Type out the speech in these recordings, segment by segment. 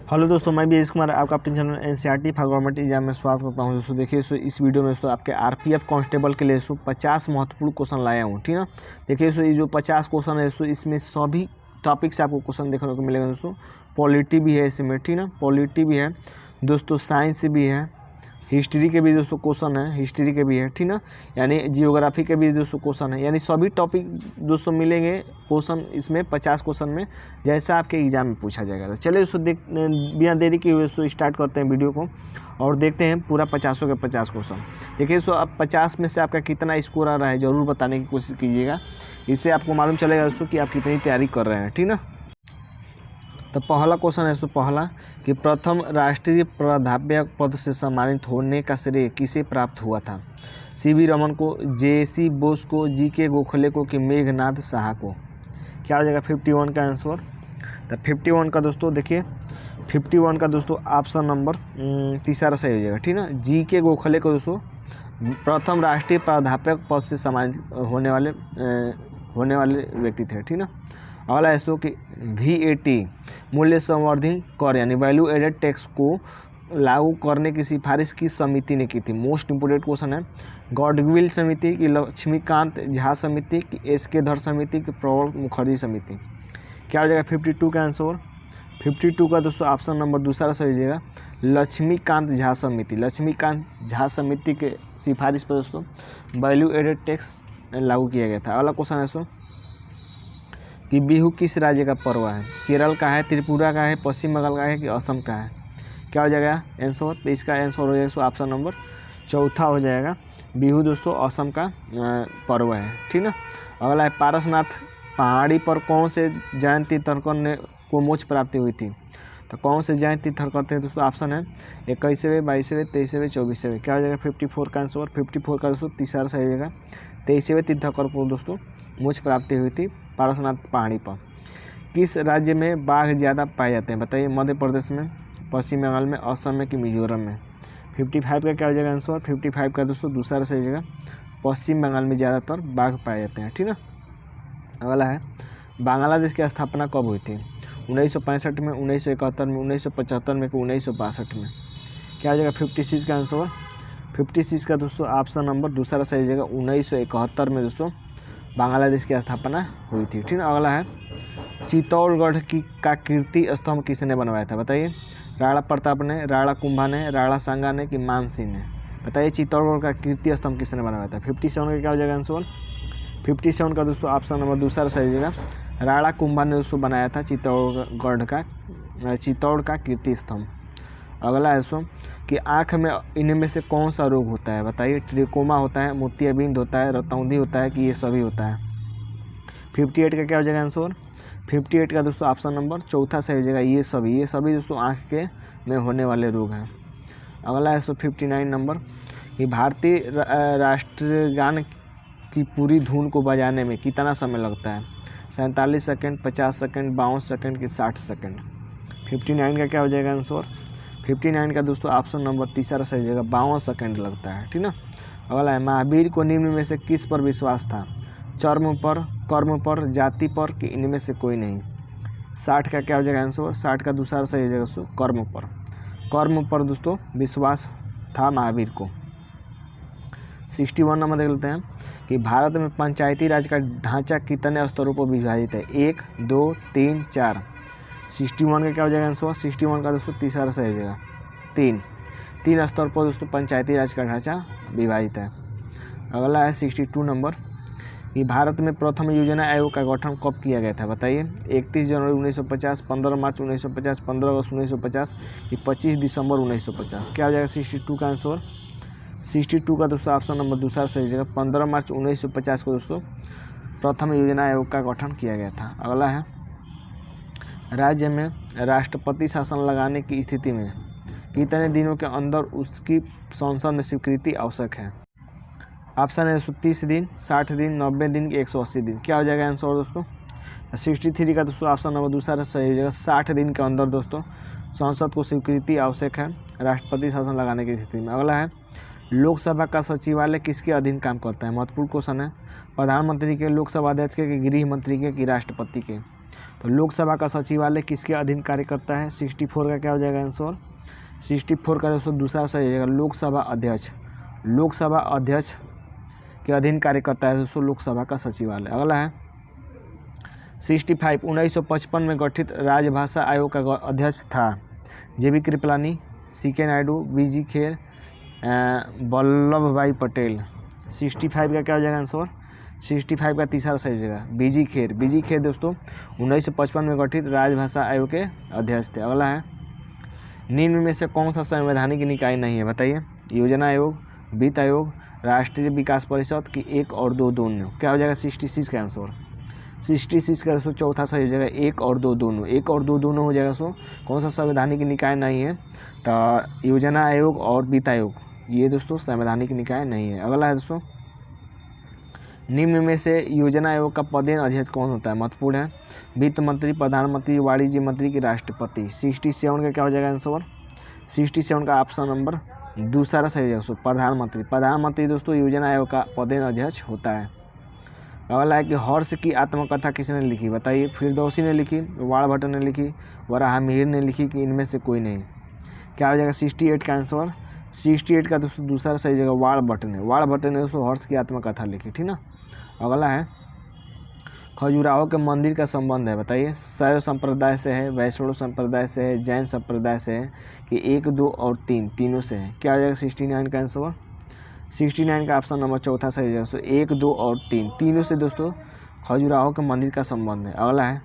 Hello दोस्तों, मैं भी कुमार आपका अपने channel NCERT for government exam में स्वागत करता हूं। दोस्तों देखिए, इस वीडियो में दोस्तों आपके आरपीएफ कांस्टेबल के लिए 50 महत्वपूर्ण क्वेश्चन लाया हूं। ठीक है, देखिए ये जो 50 क्वेश्चन है इसमें सभी टॉपिक से आपको क्वेश्चन देखने को मिलेगा दोस्तों। पॉलिटी भी है इसमें, ठीक है, पॉलिटी भी है दोस्तों, साइंस भी है, हिस्ट्री के भी दोस्तों क्वेश्चन है, हिस्ट्री के भी है, ठीक ना, यानी जियोग्राफी के भी दोस्तों क्वेश्चन है, यानी सभी टॉपिक दोस्तों मिलेंगे क्वेश्चन इसमें 50 क्वेश्चन में, जैसा आपके एग्जाम में पूछा जाएगा। तो चलिए दोस्तों बिना देरी के दोस्तों स्टार्ट करते हैं वीडियो को और देखते हैं पूरा 50 के 50 क्वेश्चन। देखिए दोस्तों, अब 50 में से आपका कितना स्कोर आ रहा है ज़रूर बताने की कोशिश कीजिएगा, इससे आपको मालूम चलेगा दोस्तों कि आप कितनी तैयारी कर रहे हैं, ठीक ना। तो पहला क्वेश्चन है दोस्तों, पहला कि प्रथम राष्ट्रीय प्राध्यापक पद से सम्मानित होने का श्रेय किसे प्राप्त हुआ था? सीवी रमन को, जेसी बोस को, जीके गोखले को कि मेघनाथ साहा को? क्या हो जाएगा 51 का आंसर? तो 51 का दोस्तों देखिए, 51 का दोस्तों ऑप्शन नंबर तीसरा सही हो जाएगा, ठीक ना। जीके गोखले को दोस्तों प्रथम राष्ट्रीय प्राध्यापक पद से सम्मानित होने वाले व्यक्ति थे, ठीक ना। अगला है दोस्तों कि VAT मूल्य संवर्धन कर यानी वैल्यू एडेड टैक्स को लागू करने की सिफारिश किस समिति ने की थी? मोस्ट इंपोर्टेंट क्वेश्चन है। गॉडविल समिति की, लक्ष्मीकांत झा समिति की, SK धर समिति की, प्रवल मुखर्जी समिति? क्या हो जाएगा 52 का आंसर? 52 का दोस्तों ऑप्शन नंबर दूसरा सही हो जाएगा, लक्ष्मीकांत झा समिति। लक्ष्मीकांत झा समिति के सिफारिश पर दोस्तों वैल्यू एडेड टैक्स लागू किया गया था। अगला क्वेश्चन है दोस्तों कि बिहू किस राज्य का पर्व है? केरल का है, त्रिपुरा का है, पश्चिम बंगाल का है कि असम का है? क्या हो जाएगा आंसर? तो इसका आंसर हो जाएगा ऑप्शन नंबर चौथा हो जाएगा, बिहू दोस्तों असम का पर्व है, ठीक ना। अगला है पारसनाथ पहाड़ी पर कौन से जैन तीर्थंकर को मोक्ष प्राप्ति हुई थी? तो कौन से जैन तीर्थंकर थे दोस्तों? ऑप्शन है 21वें, 22वें, 23वें, 24वें? क्या हो जाएगा 54 का आंसर? 54 का दोस्तों तीसरा सही हो जाएगा, 23वें तीर्थंकर को दोस्तों मोक्ष प्राप्ति हुई थी पारसनाथ पहाड़ी पर। किस राज्य में बाघ ज़्यादा पाए जाते हैं? बताइए, मध्य प्रदेश में, पश्चिम बंगाल में, असम में कि मिजोरम में? 55 का क्या हो जाएगा आंसर? 55 का दोस्तों दूसरा सही हो जाएगा, पश्चिम बंगाल में ज़्यादातर बाघ पाए जाते हैं, ठीक ना। अगला है बांग्लादेश की स्थापना कब हुई थी? 1965 में, 1971 में, 1975 में कि 1962 में? क्या हो जाएगा 56 का आंसर? 56 का दोस्तों ऑप्शन नंबर दूसरा सही हो जाएगा, 1971 में दोस्तों बांग्लादेश की स्थापना हुई थी, ठीक है। अगला है चित्तौड़गढ़ का कीर्ति स्तंभ किसने बनवाया था? बताइए, राणा प्रताप ने, राणा कुंभा ने, राणा सांगा ने कि मान सिंह ने? बताइए, चित्तौड़गढ़ का कीर्ति स्तंभ किसने बनवाया था? 57 का क्या हो जाएगा आंसर? 57 का दोस्तों ऑप्शन नंबर दूसरा सही हो जाएगा, राणा कुंभा ने दोस्तों बनाया था चित्तौड़ का कीर्ति स्तंभ। अगला है दोस्तों कि आँख में इनमें से कौन सा रोग होता है? बताइए, ट्रिकोमा होता है, मोतियाबिंद होता है, रतौंधी होता है कि ये सभी होता है? 58 का क्या हो जाएगा आंसर? 58 का दोस्तों ऑप्शन नंबर चौथा सही हो जाएगा, ये सभी दोस्तों आँख के में होने वाले रोग हैं। अगला है दोस्तों 59 नंबर कि भारतीय राष्ट्रगान की पूरी धुन को बजाने में कितना समय लगता है? 47 सेकेंड, 50 सेकेंड, 52 सेकेंड कि 60 सेकेंड? 59 का क्या हो जाएगा आंसर? 59 का दोस्तों ऑप्शन नंबर तीसरा सही हो जाएगा, 52 सेकेंड लगता है, ठीक ना। अगला है महावीर को निम्न में से किस पर विश्वास था? चर्म पर, कर्म पर, जाति पर कि इनमें से कोई नहीं? 60 का क्या हो जाएगा आंसर? 60 का दूसरा सही हो जाएगा दोस्तों, कर्म पर। कर्म पर दोस्तों विश्वास था महावीर को। 61 नंबर देख लेते हैं कि भारत में पंचायती राज का ढांचा कितने स्तरों पर विभाजित है? 1, 2, 3, 4? 61 का क्या हो जाएगा आंसर? 61 का दोस्तों तीसरा सही हो जाएगा, 3 स्तर पर दोस्तों पंचायती राज का ढांचा विभाजित है। अगला है 62 नंबर कि भारत में प्रथम योजना आयोग का गठन कब किया गया था? बताइए, 31 जनवरी 1950, 15 मार्च 1950, 15 अगस्त 1950 कि 25 दिसंबर 1950? क्या हो जाएगा 62 का आंसर? 62 का दोस्तों ऑप्शन नंबर दूसरा सही हो जाएगा, 15 मार्च 1950 को दोस्तों प्रथम योजना आयोग का गठन किया गया था। अगला है राज्य में राष्ट्रपति शासन लगाने की स्थिति में कितने दिनों के अंदर उसकी संसद में स्वीकृति आवश्यक है? ऑप्शन है 30 दिन, 60 दिन, 90 दिन कि 180 दिन? क्या हो जाएगा आंसर दोस्तों? 63 का दोस्तों ऑप्शन नंबर दूसरा सही हो जाएगा, 60 दिन के अंदर दोस्तों संसद को स्वीकृति आवश्यक है राष्ट्रपति शासन लगाने की स्थिति में। अगला है लोकसभा का सचिवालय किसके अधीन काम करता है? महत्वपूर्ण क्वेश्चन है। प्रधानमंत्री के, लोकसभा अध्यक्ष के, गृह मंत्री के कि राष्ट्रपति के? तो लोकसभा का सचिवालय किसके अधीन कार्य करता है? 64 का क्या हो जाएगा आंसर? 64 का दोस्तों दूसरा सही हो जाएगा लोकसभा अध्यक्ष। लोकसभा अध्यक्ष के अधीन कार्य करता है दोस्तों लोकसभा का सचिवालय। अगला है 65 1955 में गठित राजभाषा आयोग का अध्यक्ष था JB Kripalani, CK Naidu, BG Kher, Vallabh भाई पटेल। 65 का क्या हो जाएगा आंसर? 65 का तीसरा सही हो जाएगा BG खेर। BG खेर दोस्तों 1955 में गठित राजभाषा आयोग के अध्यक्ष थे। अगला है निम्न में से कौन सा संवैधानिक निकाय नहीं है? बताइए। योजना आयोग, वित्त आयोग, राष्ट्रीय विकास परिषद की 1 और 2 दोनों। क्या हो जाएगा 66 का आंसर? 66 का दोस्तों चौथा सही हो जाएगा 1 और 2 दोनों। 1 और 2 दोनों हो जाएगा दोस्तों। कौन सा संवैधानिक निकाय नहीं है? तो योजना आयोग और वित्त आयोग, ये दोस्तों संवैधानिक निकाय नहीं है। अगला है दोस्तों निम्न में से योजना आयोग का पदेन अध्यक्ष कौन होता है? महत्वपूर्ण है। वित्त मंत्री, प्रधानमंत्री, वाणिज्य मंत्री की राष्ट्रपति। 67 का क्या हो जाएगा आंसर? 67 का ऑप्शन नंबर दूसरा सही हो जाएगा दोस्तों प्रधानमंत्री। प्रधानमंत्री दोस्तों योजना आयोग का पदेन अध्यक्ष होता है। अगला है कि हर्ष की आत्मकथा किसने लिखी? बताइए। फिरदौसी ने लिखी, वाणभट्ट ने लिखी, वराहमिहिर ने लिखी कि इनमें से कोई नहीं? क्या हो जाएगा 68 का आंसर? 68 का दोस्तों दूसरा सही जगह वाणभट्ट ने। वाणभट्ट ने दोस्तों हर्ष की आत्मकथा लिखी, ठीक ना। अगला है खजुराहो के मंदिर का संबंध है? बताइए। शैव संप्रदाय से है, वैष्णव संप्रदाय से है, जैन संप्रदाय से है कि 1, 2 और 3 तीनों से है? क्या हो जाएगा 69 का आंसर? 69 का ऑप्शन नंबर चौथा सही है दोस्तों 1, 2 और 3 तीनों से दोस्तों खजुराहो के मंदिर का संबंध है। अगला है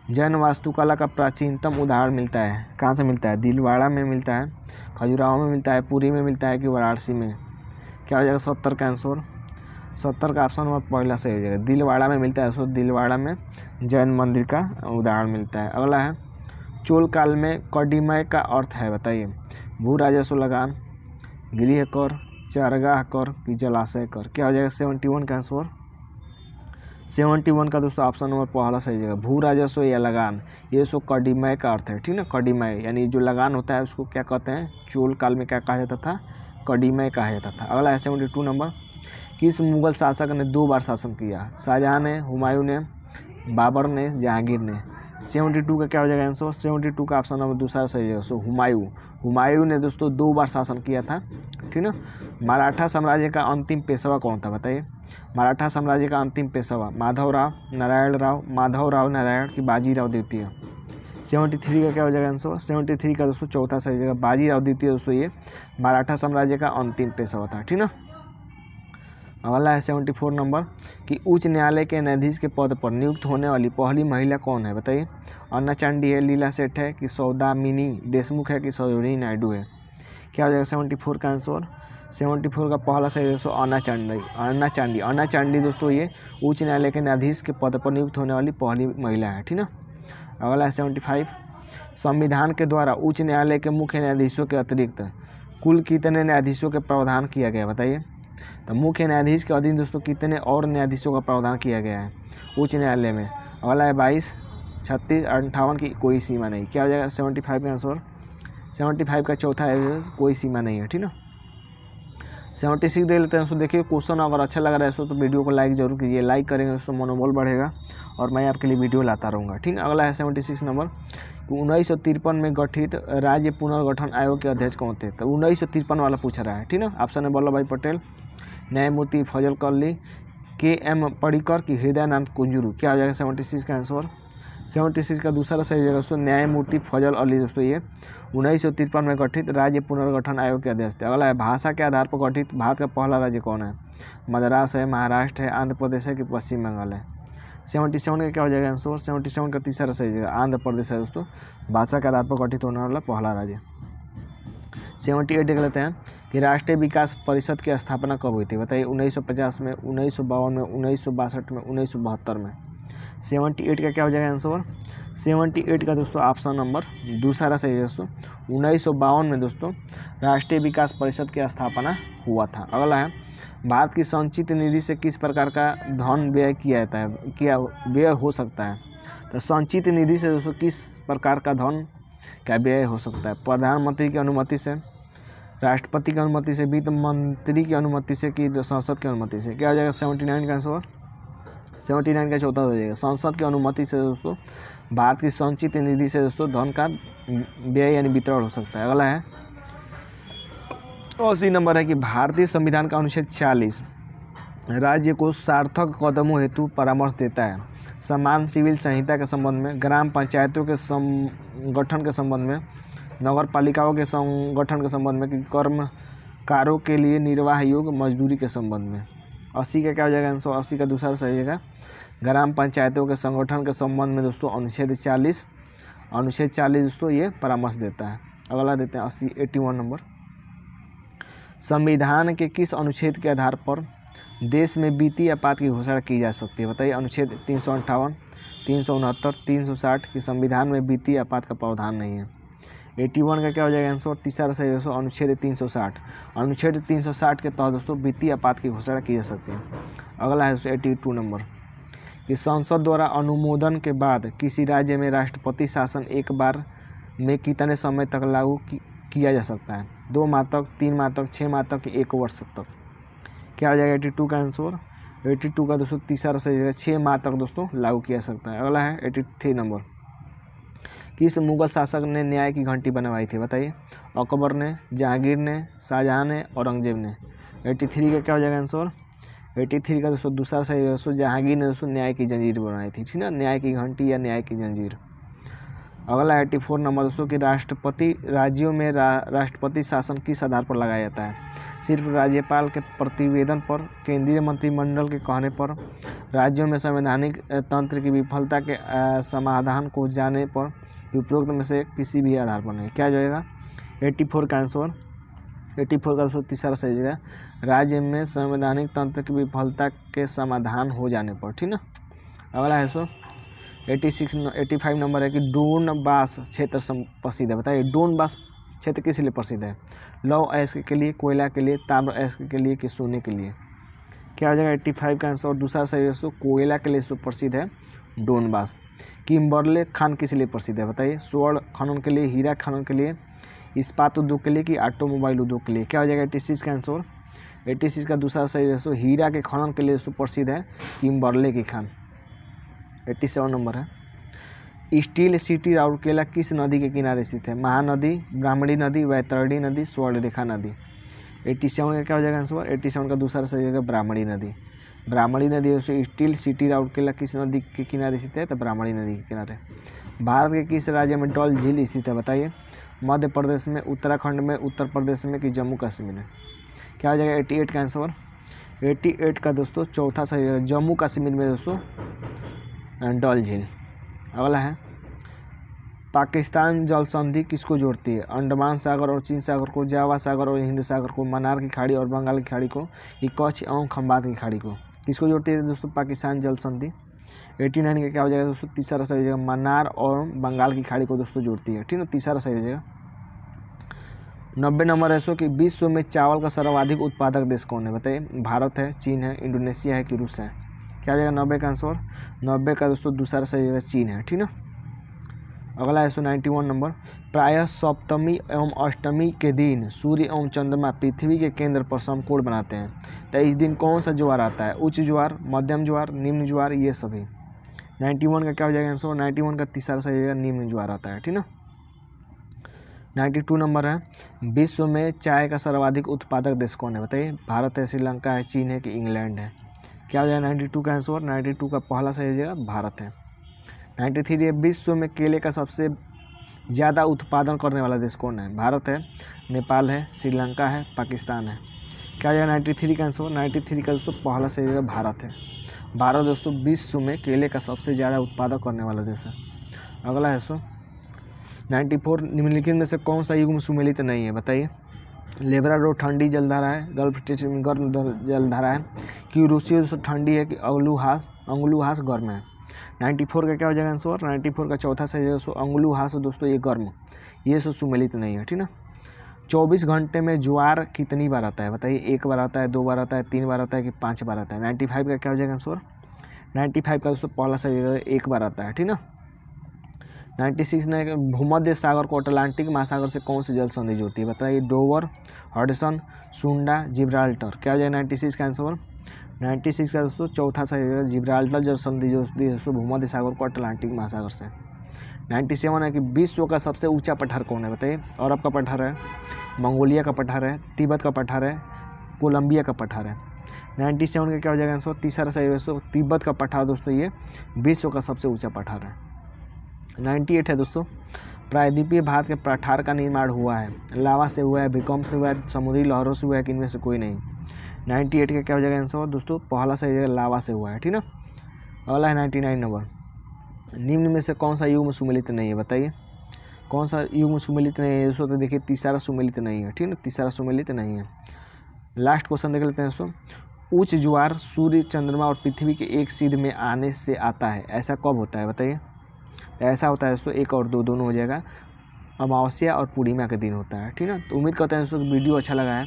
जैन वास्तुकला का प्राचीनतम उदाहरण मिलता है, कहाँ से मिलता है? दिलवाड़ा में मिलता है, खजुराहो में मिलता है, पुरी में मिलता है कि वाराणसी में? क्या हो जाएगा 70 का आंसर? 70 का ऑप्शन नंबर पहला सही हो जाएगा दिलवाड़ा में मिलता है दोस्तों। दिलवाड़ा में जैन मंदिर का उदाहरण मिलता है। अगला है चोल काल में कडिमय का अर्थ है? बताइए। भू राजस्व लगान, गृह कर, चारगाह कर कि जलाशय कर? क्या हो जाएगा 71 का आंसर? 71 का दोस्तों ऑप्शन नंबर पहला सही हो जाएगा भू राजस्व या लगान। ये सो कडिमय का अर्थ है, ठीक ना। कडिमय यानी जो लगान होता है उसको क्या कहते हैं? चोल काल में क्या कहा जाता था? कडिमय कहा जाता था। अगला है 72 नंबर किस मुगल शासक ने 2 बार शासन किया? शाहजहां ने, हुमायूं ने, बाबर ने, जहांगीर ने? 72 का क्या हो जाएगा आंसर? 72 का ऑप्शन नंबर दूसरा सही है दोस्तों हुमायूं। हुमायूं ने दोस्तों 2 बार शासन किया था, ठीक ना। मराठा साम्राज्य का अंतिम पेशवा कौन था? बताइए। मराठा साम्राज्य का अंतिम पेशवा माधवराव, नारायण राव, माधवराव नारायण कि बाजीराव द्वितीय? 73 का क्या हो जाएगा आंसर? 73 का दोस्तों चौथा सही जगह बाजीराव द्वितीय दोस्तों ये मराठा साम्राज्य का अंतिम पेशवा था, ठीक ना। अगला है 74 नंबर कि उच्च न्यायालय के न्यायाधीश के पद पर नियुक्त होने वाली पहली महिला कौन है? बताइए। अन्ना चांडी है, लीला सेठ है कि सौदामिनी देशमुख है कि सरोजिनी नायडू है? क्या हो जाएगा 74 का आंसर? 74 का पहला सही दोस्तों अन्ना चांडी दोस्तों ये उच्च न्यायालय के न्यायाधीश के पद पर नियुक्त होने वाली पहली महिला है, ठीक ना। अगला है 75 संविधान के द्वारा उच्च न्यायालय के मुख्य न्यायाधीशों के अतिरिक्त कुल कितने न्यायाधीशों के प्रावधान किया गया? बताइए। तो मुख्य न्यायाधीश के अधीन दोस्तों कितने और न्यायाधीशों का प्रावधान किया गया है उच्च न्यायालय में? अगला है 22, 36, 58 की कोई सीमा नहीं। क्या हो जाएगा 75 का आंसर? 75 का चौथा है कोई सीमा नहीं है, ठीक ना। 76 देख लेते हैं दोस्तों। देखिए क्वेश्चन अगर अच्छा लग रहा है तो वीडियो को लाइक जरूर कीजिए। लाइक करेंगे दोस्तों मनोबल बढ़ेगा और मैं आपके लिए वीडियो लाता रहूँगा, ठीक। अगला है 76 नंबर 1953 में गठित राज्य पुनर्गठन आयोग के अध्यक्ष कौन थे? तो 1953 वाला पूछ रहा है, ठीक ना। ऑप्शन है वल्लभ भाई पटेल, न्यायमूर्ति फजल कल्ली, KM पडिक्कर की हृदयानंद कुंजरू? क्या हो जाएगा 76 का आंसर? 76 का दूसरा सही होगा दोस्तों न्यायमूर्ति फजल अली दोस्तों ये 1953 में गठित राज्य पुनर्गठन आयोग के अध्यक्ष थे। अगला है भाषा के आधार पर गठित भारत का पहला राज्य कौन है? मद्रास है, महाराष्ट्र है, आंध्र प्रदेश है कि पश्चिम बंगाल है? 77 का क्या हो जाएगा आंसर? 77 का तीसरा सही होगा आंध्र प्रदेश है दोस्तों भाषा के आधार पर गठित होने वाला पहला राज्य। 78 देख लेते हैं कि राष्ट्रीय विकास परिषद की स्थापना कब हुई थी? बताइए। 1950 में, 1952 में, 1962 में, 1972 में? 78 का क्या हो जाएगा आंसर? 78 का दोस्तों ऑप्शन नंबर दूसरा सही है दोस्तों 1952 में दोस्तों राष्ट्रीय विकास परिषद की स्थापना हुआ था। अगला है भारत की संचित निधि से किस प्रकार का धन व्यय किया जाता है, क्या व्यय हो सकता है? तो संचित निधि से दोस्तों किस प्रकार का धन का व्यय हो सकता है? प्रधानमंत्री की अनुमति से, राष्ट्रपति की अनुमति से, वित्त मंत्री की अनुमति से कि संसद की अनुमति से? क्या हो जाएगा 79 का आंसर? 79 का चौथा हो जाएगा। संसद की अनुमति से दोस्तों भारत की संचित निधि से दोस्तों धन का व्यय यानी वितरण हो सकता है। अगला है 80 नंबर है कि भारतीय संविधान का अनुच्छेद 40 राज्य को सार्थक कदमों हेतु परामर्श देता है। समान सिविल संहिता के संबंध में, ग्राम पंचायतों के संगठन के संबंध में, नगर पालिकाओं के संगठन के संबंध में, कि कर्मकारों के लिए निर्वाह योग्य मजदूरी के संबंध में। 80 का क्या हो जाएगा आंसर? 80 का दूसरा सही होगा ग्राम पंचायतों के संगठन के संबंध में दोस्तों अनुच्छेद 40 दोस्तों ये परामर्श देता है। अगला देते हैं 81 नंबर। संविधान के किस अनुच्छेद के आधार पर देश में वित्तीय आपात की घोषणा की जा सकती है? बताइए। अनुच्छेद 358, 369, 360 की संविधान में वित्तीय आपात का प्रावधान नहीं है। 81 का क्या हो जाएगा आंसर? तीसरा सही दोस्तों अनुच्छेद 360। अनुच्छेद 360 के तहत दोस्तों वित्तीय आपात की घोषणा की जा सकती है। अगला है दोस्तों 82 नंबर कि संसद द्वारा अनुमोदन के बाद किसी राज्य में राष्ट्रपति शासन एक बार में कितने समय तक लागू किया जा सकता है? 2 माह तक, 3 माह तक, 6 माह तक, 1 वर्ष तक। क्या हो जाएगा 82 का आंसर? 82 का दोस्तों तीसरा सही है 6 माह तक दोस्तों लागू किया जा सकता है। अगला है 83 नंबर। किस मुगल शासक ने न्याय की घंटी बनवाई थी? बताइए। अकबर ने, जहांगीर ने, शाहजहां ने, औरंगजेब ने। 83 का क्या हो जाएगा आंसर? 83 का दोस्तों दूसरा सही है दोस्तों जहांगीर ने दोस्तों न्याय की जंजीर बनवाई थी, ठीक ना, न्याय की घंटी या न्याय की जंजीर। अगला 84 नंबर दोस्तों कि राष्ट्रपति राज्यों में राष्ट्रपति शासन किस आधार पर लगाया जाता है? सिर्फ राज्यपाल के प्रतिवेदन पर, केंद्रीय मंत्रिमंडल के कहने पर, राज्यों में संवैधानिक तंत्र की विफलता के समाधान को जाने पर, उपरोक्त में से किसी भी आधार पर नहीं। क्या जाएगा 84 का आंसर? 84 का दोस्तों तीसरा सही जगह राज्य में संवैधानिक तंत्र की विफलता के समाधान हो जाने पर, ठीक ना। अगला है सो 85 नंबर है कि डोनबास क्षेत्र प्रसिद्ध है। बताइए डोनबास क्षेत्र किस लिए प्रसिद्ध है? लौह अयस्क के लिए, कोयला के लिए, ताम्र अयस्क के लिए, कि सोने के लिए? क्या हो जाएगा 85 का आंसर? और दूसरा सही दोस्तों कोयला के लिए प्रसिद्ध है डोनबास। किम्बरले खान किस लिए प्रसिद्ध है? बताइए। स्वर्ण खनन के लिए, हीरा खनन के लिए, इस्पात उद्योग के लिए, कि ऑटोमोबाइल उद्योग के लिए? क्या हो जाएगा 86 का आंसर? 86 का दूसरा सही दोस्तों हीरा के खनन के लिए प्रसिद्ध है किम्बरले की खान। 87 नंबर है स्टील सिटी राउरकेला किस नदी के किनारे स्थित है? महानदी, ब्राह्मणी नदी, वैतरणी नदी, स्वर्णरेखा नदी। 87 का क्या हो जाएगा आंसर? 87 का दूसरा सही होगा ब्राह्मणी नदी। ब्राह्मणी नदी स्टील सिटी राउरकेला किस नदी के किनारे स्थित है? तो ब्राह्मणी नदी के किनारे। भारत के किस राज्य में डल झील स्थित है? बताइए। मध्य प्रदेश में, उत्तराखंड में, उत्तर प्रदेश में, कि जम्मू कश्मीर में? क्या हो जाएगा 88 का आंसर? 88 का दोस्तों चौथा सही होगा जम्मू कश्मीर में दोस्तों डल झील। अगला है पाकिस्तान जल संधि किसको जोड़ती है? अंडमान सागर और चीन सागर को, जावा सागर और हिंद सागर को, मन्नार की खाड़ी और बंगाल की खाड़ी को, कि कच्छ एवं खंबात की खाड़ी को? किसको जोड़ती है दोस्तों पाकिस्तान जल संधि? 89 का क्या हो जाएगा दोस्तों तीसरा सही हो जाएगा मन्नार और बंगाल की खाड़ी को दोस्तों जोड़ती है, ठीक है, तीसरा सही हो जाएगा। 90 नंबर है सो कि विश्व में चावल का सर्वाधिक उत्पादक देश कौन है? बताइए। भारत है, चीन है, इंडोनेशिया है, कि रूस है? क्या हो जाएगा 90 का आंसर? 90 का दोस्तों दूसरा सही होगा चीन है, ठीक ना। अगला है 91 नंबर प्रायः सप्तमी एवं अष्टमी के दिन सूर्य एवं चंद्रमा पृथ्वी के केंद्र पर समकोण बनाते हैं, तो इस दिन कौन सा ज्वार आता है? उच्च ज्वार, मध्यम ज्वार, निम्न ज्वार, ये सभी। 91 का क्या हो जाएगा आंसर? 91 का तीसरा सही होगा निम्न ज्वार आता है, ठीक ना। 92 नंबर है विश्व में चाय का सर्वाधिक उत्पादक देश कौन है? बताइए। भारत है, श्रीलंका है, चीन है, कि इंग्लैंड है? क्या हो जाएगा 92 का आंसर? 92 का पहला सही हो जाएगा भारत है। 93 है विश्व में केले का सबसे ज़्यादा उत्पादन करने वाला देश कौन है? भारत है, नेपाल है, श्रीलंका है, पाकिस्तान है? क्या हो जाएगा 93 का आंसर? 93 का दोस्तों पहला सही हो जाएगा भारत है। भारत दोस्तों विश्व में केले का सबसे ज़्यादा उत्पादन करने वाला देश है। अगला है 94 निम्नलिखित में से कौन सा युग्म सुमेलित नहीं है? बताइए। लेब्राडोर ठंडी जलधारा है, गल्फ स्ट्रीम में गर्म जलधारा है, कि रूसी दोस्तों ठंडी है, कि अंगुलुहास गर्म है? 94 का क्या हो जाएगा आंसर? 94 का चौथा सही है दोस्तों अंगुलुहास दोस्तों ये गर्म, ये सुमेलित नहीं है, ठीक ना। 24 घंटे में ज्वार कितनी बार आता है? बताइए। 1 बार आता है, 2 बार आता है, 3 बार आता है, कि 5 बार आता है? 95 का क्या हो जाएगा आंसर? 95 का दोस्तों पहला सही है 1 बार आता है, ठीक ना। 96 ने भूमध्य सागर को अटलांटिक महासागर से कौन सी जल संधि जोड़ती है? बताइए। डोवर, हडसन, सुंडा, जिब्राल्टर? क्या हो जाएगा 96 का आंसर? 96 का दोस्तों चौथा सही है जिब्राल्टर जल संधि जो दोस्तों भूमध्य सागर को अटलांटिक महासागर से। 97 है कि विश्व का सबसे ऊंचा पठार कौन है बताइए। और आपका पठार है मंगोलिया का पठार है, तिब्बत का पठार है, कोलंबिया का पठार है। 97 का क्या हो जाएगा आंसर, तीसरा सही है दोस्तों तिब्बत का पठार दोस्तों ये विश्व का सबसे ऊंचा पठार है। 98 है दोस्तों प्रायद्वीपीय भारत के पठार का निर्माण हुआ है, लावा से हुआ है, भूकंप से हुआ है, समुद्री लहरों से हुआ है कि इनमें से कोई नहीं। 98 का क्या हो जाएगा आंसर दोस्तों पहला सही जगह लावा से हुआ है, ठीक ना। अगला है 99 नंबर, निम्न में से कौन सा युग्म सुमेलित नहीं है बताइए। कौन सा युग्म सुमेलित नहीं है दोस्तों, तो देखिए तीसरा सुमेलित नहीं है, ठीक ना, तीसरा सुमेलित नहीं है। लास्ट क्वेश्चन देख लेते हैं दोस्तों, उच्च ज्वार सूर्य चंद्रमा और पृथ्वी के एक सिध में आने से आता है, ऐसा कब होता है बताइए। ऐसा होता है दोस्तों 1 और 2 दोनों हो जाएगा, अमावस्या और पूर्णिमा के दिन होता है, ठीक ना। तो उम्मीद करते हैं दोस्तों वीडियो अच्छा लगा है।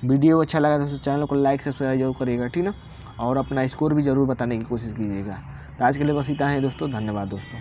वीडियो अच्छा लगा दोस्तों चैनल को लाइक सब्सक्राइब जरूर करिएगा, ठीक ना। और अपना स्कोर भी ज़रूर बताने की कोशिश कीजिएगा। तो आज के लिए बस इतना है दोस्तों, धन्यवाद दोस्तों।